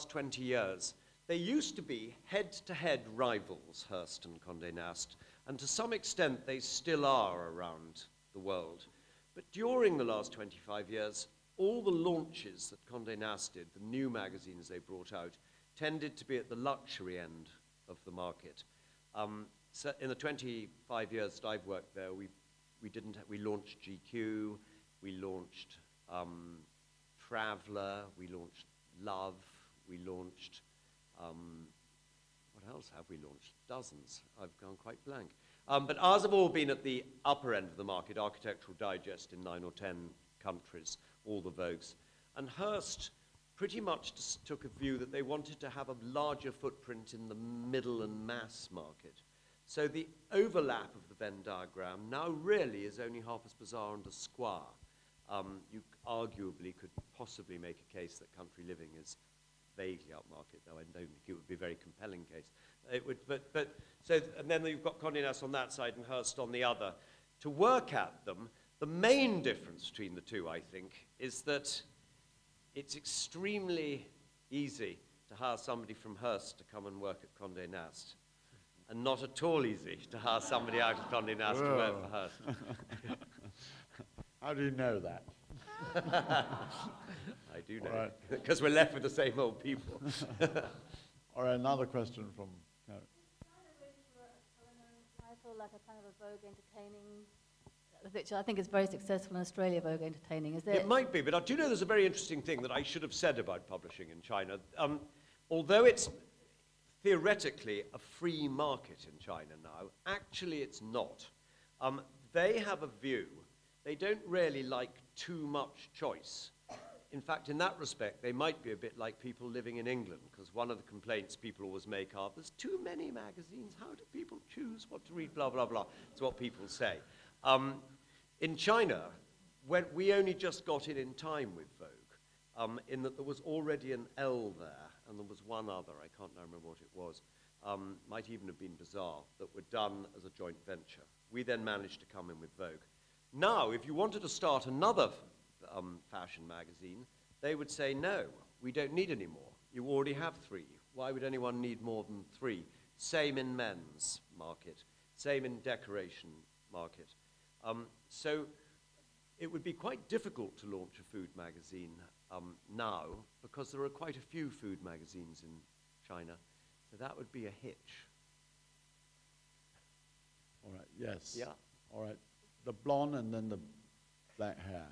20 years. They used to be head-to-head rivals, Hearst and Conde Nast, and to some extent they still are around the world. But during the last 25 years, all the launches that Conde Nast did, the new magazines they brought out, tended to be at the luxury end of the market. So in the 25 years that I've worked there, we launched GQ, we launched Traveller, we launched Love, we launched... what else have we launched? Dozens. I've gone quite blank. But ours have all been at the upper end of the market, Architectural Digest in 9 or 10 countries, all the Vogues. And Hearst pretty much just took a view that they wanted to have a larger footprint in the middle and mass market. So the overlap of the Venn diagram now really is only Harper's Bazaar and Esquire. You arguably could possibly make a case that Country Living is vaguely upmarket, though I don't think it would be a very compelling case. It would, and then you've got Conde Nast on that side and Hearst on the other. To work at them, the main difference between the two, I think, is that it's extremely easy to hire somebody from Hearst to come and work at Conde Nast, and not at all easy to hire somebody out of Conde Nast to work for Hearst. How do you know that? I do know, because we're left with the same old people. All right, another question from... Vogue Entertaining, which I think is very successful in Australia, Vogue Entertaining. Is there? It might be, but do you know there's a very interesting thing that I should have said about publishing in China. Although it's theoretically a free market in China now, actually it's not. They have a view. They don't really like too much choice. In fact, in that respect, they might be a bit like people living in England, because one of the complaints people always make are, there's too many magazines, how do people choose what to read, blah, blah, blah. It's what people say. In China, when we only just got in time with Vogue, in that there was already an L there, and there was one other, I can't now remember what it was, might even have been Bazaar, that were done as a joint venture. We then managed to come in with Vogue. Now, if you wanted to start another fashion magazine, they would say, no, we don't need any more. You already have 3. Why would anyone need more than 3? Same in men's market, same in decoration market. So it would be quite difficult to launch a food magazine now, because there are quite a few food magazines in China. So that would be a hitch. All right, yes. Yeah. All right. The blonde and then the black hair.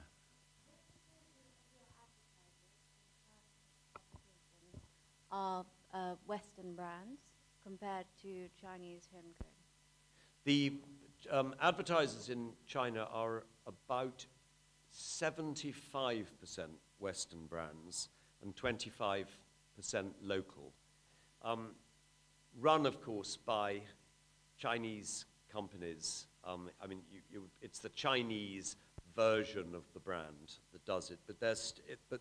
Of Western brands compared to Chinese homegrown? The advertisers in China are about 75% Western brands and 25% local. Run, of course, by Chinese companies. I mean, it's the Chinese version of the brand that does it, but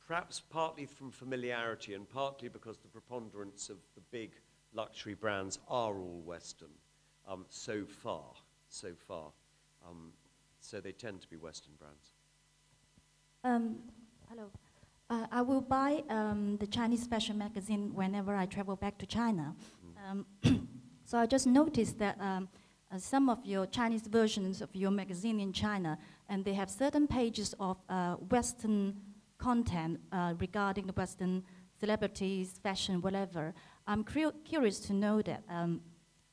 perhaps partly from familiarity and partly because the preponderance of the big luxury brands are all Western, so far. So they tend to be Western brands. Hello. I will buy the Chinese fashion magazine whenever I travel back to China. So I just noticed that some of your Chinese versions of your magazine in China, and they have certain pages of Western content regarding the Western celebrities, fashion, whatever. I'm curious to know that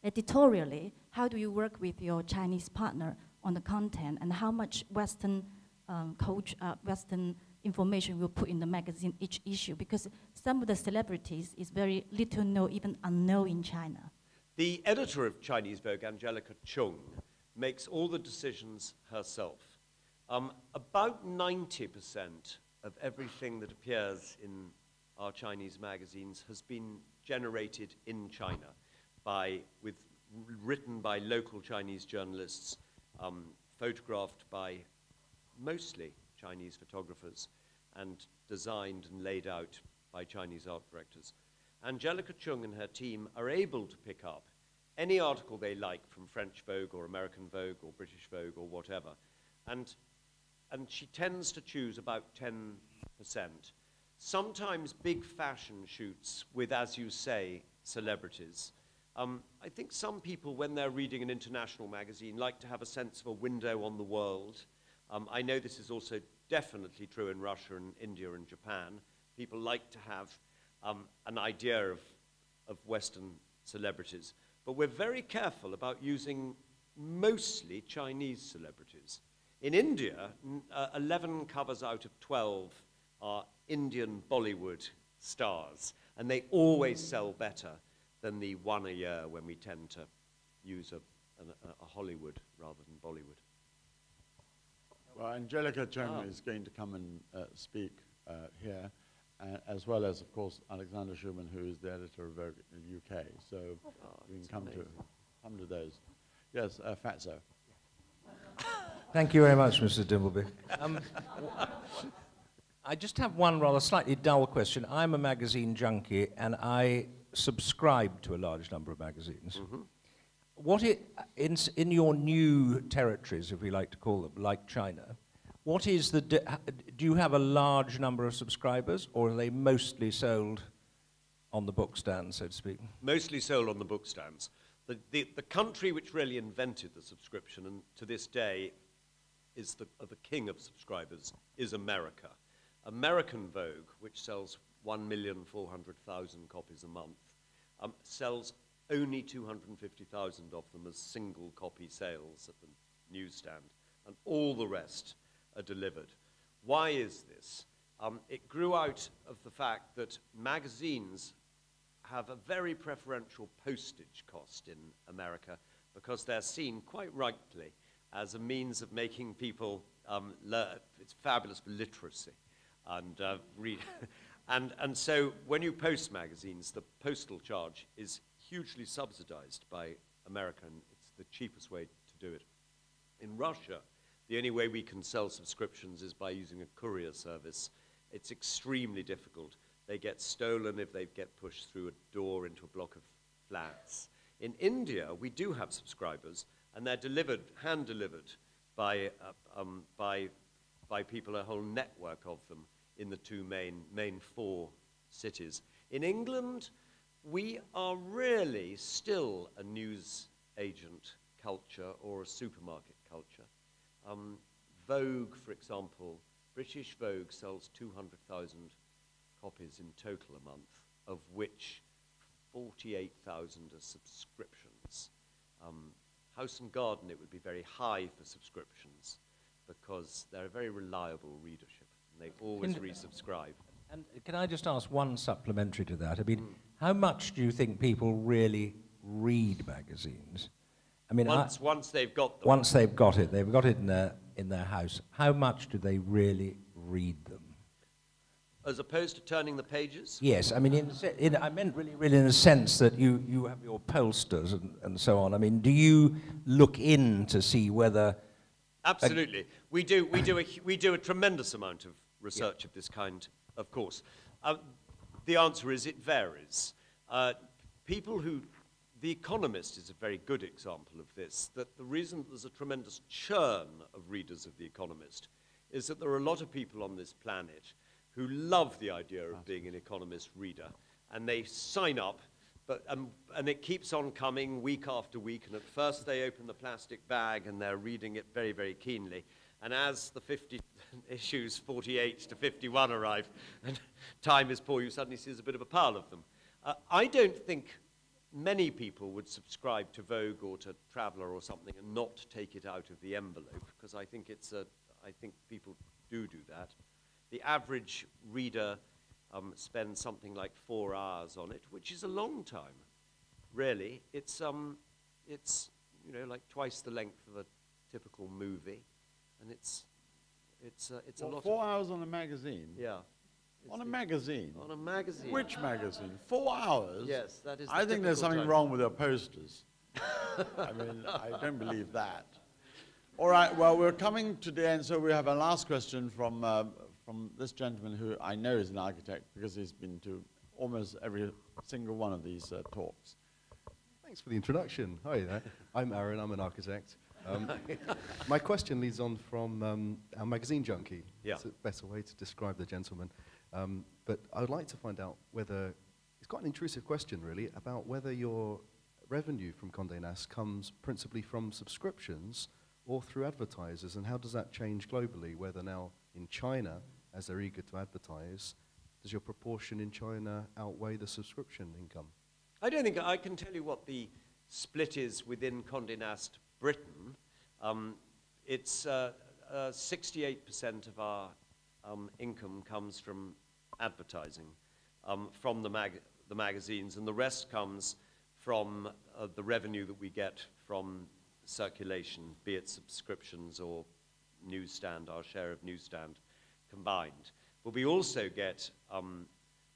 editorially, how do you work with your Chinese partner on the content, and how much Western Western information will put in the magazine each issue? Because some of the celebrities is very little known, even unknown in China. The editor of Chinese Vogue, Angelica Chung, makes all the decisions herself. About 90% of everything that appears in our Chinese magazines has been generated in China, written by local Chinese journalists, photographed by mostly Chinese photographers, and designed and laid out by Chinese art directors. Angelica Chung and her team are able to pick up any article they like from French Vogue or American Vogue or British Vogue or whatever, and she tends to choose about 10%. Sometimes big fashion shoots with, as you say, celebrities. I think some people, when they're reading an international magazine, like to have a sense of a window on the world. I know this is also definitely true in Russia and India and Japan. People like to have an idea of Western celebrities. But we're very careful about using mostly Chinese celebrities. In India, 11 covers out of 12 are Indian Bollywood stars, and they always sell better than the one a year when we tend to use a Hollywood rather than Bollywood. Well, Angelica Chung is going to come and speak here, as well as, of course, Alexander Schumann, who is the editor of Vogue in the UK. So we can come to those. Yes, Fatso. Thank you very much, Mr. Dimbleby. I just have one rather slightly dull question. I'm a magazine junkie, and I subscribe to a large number of magazines. Mm-hmm. In your new territories, if we like to call them, like China, what is do you have a large number of subscribers, or are they mostly sold on the book stands, so to speak? Mostly sold on the book stands. The country which really invented the subscription, and to this day is the king of subscribers, is America. American Vogue, which sells 1,400,000 copies a month, sells only 250,000 of them as single copy sales at the newsstand, and all the rest are delivered. Why is this? It grew out of the fact that magazines have a very preferential postage cost in America because they're seen, quite rightly, as a means of making people learn. It's fabulous for literacy and read. And so when you post magazines, the postal charge is hugely subsidized by America, and it's the cheapest way to do it. In Russia, the only way we can sell subscriptions is by using a courier service. It's extremely difficult. They get stolen if they get pushed through a door into a block of flats. In India, we do have subscribers, and they're delivered, hand-delivered by people, a whole network of them in the two main four cities. In England, we are really still a news agent culture or a supermarket culture. Vogue, for example, British Vogue sells 200,000 copies in total a month, of which 48,000 are subscriptions. House and Garden, it would be very high for subscriptions because they're a very reliable readership, and they always resubscribe. And can I just ask one supplementary to that? I mean, how much do you think people really read magazines? I mean, once they've got them. Once they've got it in their house. How much do they really read them? As opposed to turning the pages? Yes, I mean, I meant really in the sense that you have your pollsters and so on. I mean, do you look in to see whether? Absolutely, we do a tremendous amount of research of this kind, of course. The answer is it varies. The Economist is a very good example of this, that the reason that there's a tremendous churn of readers of The Economist is that there are a lot of people on this planet who love the idea of being an Economist reader, and they sign up, and it keeps on coming week after week, and at first they open the plastic bag and they're reading it very, very keenly, and as the 50 issues 48 to 51 arrive, and time is poor, you suddenly see there's a bit of a pile of them. I don't think many people would subscribe to Vogue or to Traveller or something and not take it out of the envelope, because I think people do that. The average reader spends something like 4 hours on it, which is a long time, really. It's like twice the length of a typical movie, and it's a lot. 4 hours on a magazine? Yeah. On a magazine? On a magazine. Which magazine? 4 hours? Yes, that is. I think there's something wrong with their posters. I mean, I don't believe that. All right, well, we're coming to the end, so we have a last question from this gentleman who I know is an architect because he's been to almost every single one of these talks. Thanks for the introduction. Hi there. I'm Aaron, I'm an architect. My question leads on from our magazine junkie. Yeah. It's a better way to describe the gentleman. But I would like to find out whether, it's quite an intrusive question really, about whether your revenue from Conde Nast comes principally from subscriptions or through advertisers, and how does that change globally, whether now in China, as they're eager to advertise, does your proportion in China outweigh the subscription income? I don't think I can tell you what the split is within Conde Nast Britain. It's 68% of our income comes from advertising, from the magazines, and the rest comes from the revenue that we get from circulation, be it subscriptions or newsstand, our share of newsstand combined. But we also get a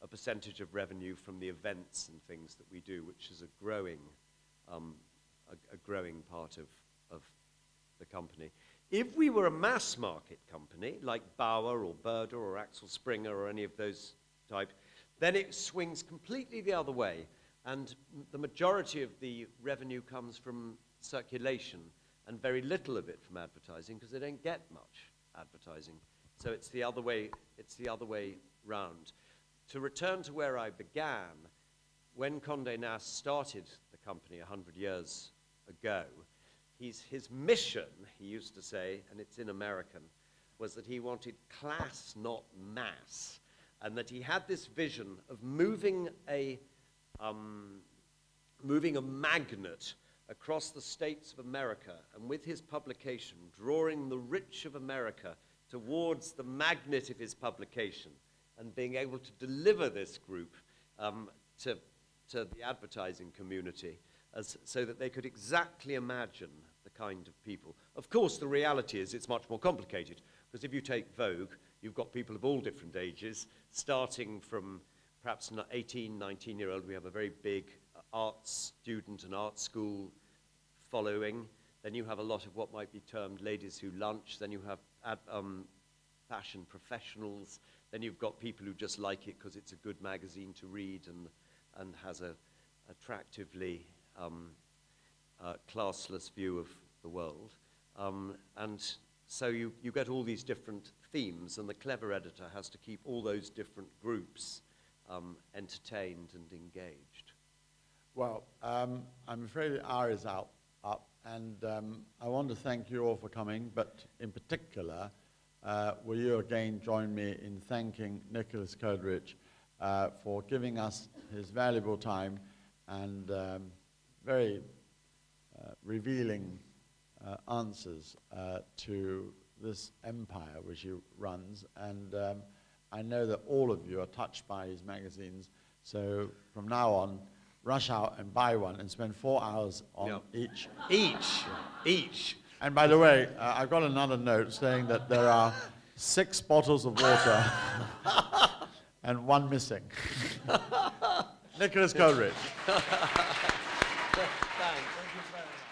percentage of revenue from the events and things that we do, which is a growing part of the company. If we were a mass market company, like Bauer or Berder or Axel Springer or any of those type, then it swings completely the other way, and the majority of the revenue comes from circulation and very little of it from advertising, because they don't get much advertising. So it's the other way round. To return to where I began, when Conde Nast started the company 100 years ago, his mission, he used to say, and it's in American, was that he wanted class, not mass, and that he had this vision of moving a moving a magnet across the states of America, and with his publication, drawing the rich of America towards the magnet of his publication, and being able to deliver this group to the advertising community so that they could exactly imagine the kind of people. Of course, the reality is it's much more complicated, because if you take Vogue, you've got people of all different ages, starting from perhaps 18, 19-year-old. We have a very big arts student and art school following. Then you have a lot of what might be termed ladies who lunch. Then you have fashion professionals. Then you've got people who just like it because it's a good magazine to read and has a attractively classless view of the world. And so you get all these different themes, and the clever editor has to keep all those different groups entertained and engaged. Well, I'm afraid the hour is up, and I want to thank you all for coming, but in particular, will you again join me in thanking Nicholas Coleridge for giving us his valuable time and very revealing answers to this empire which he runs. And I know that all of you are touched by his magazines, so from now on, rush out and buy one and spend 4 hours on each. Each. And by the way, I've got another note saying that there are 6 bottles of water and 1 missing. Nicholas Coleridge. Thanks. Thank you very much.